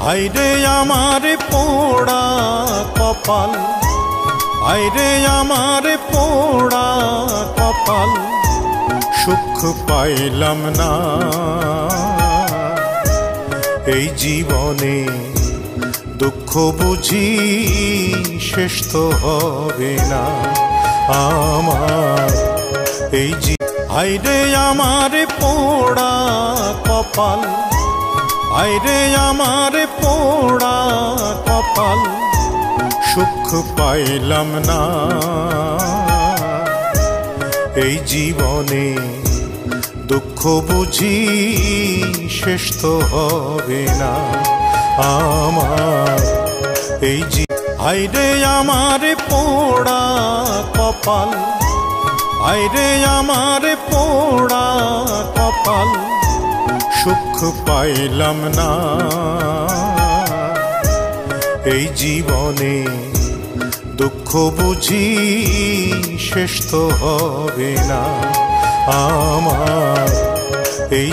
হায়রে আমার পোড়া কপাল, হায়রে আমার পোড়া কপাল, সুখ পাইলাম না এই জীবনে। দুঃখ বুঝি শেষ তো হবে না আমার এই হায়রে আমার পোড়া কপাল, হায়রে আমার পোড়া কপাল, সুখ পাইলাম না এই জীবনে। দুঃখ বুঝি শেষ তো হবে না আমার এই হায়রে আমার পোড়া কপাল, হায়রে আমার পোড়া কপাল, সুখ পাইলাম না এই জীবনে। দুঃখ বুঝি শেষ তো হবে না আমার এই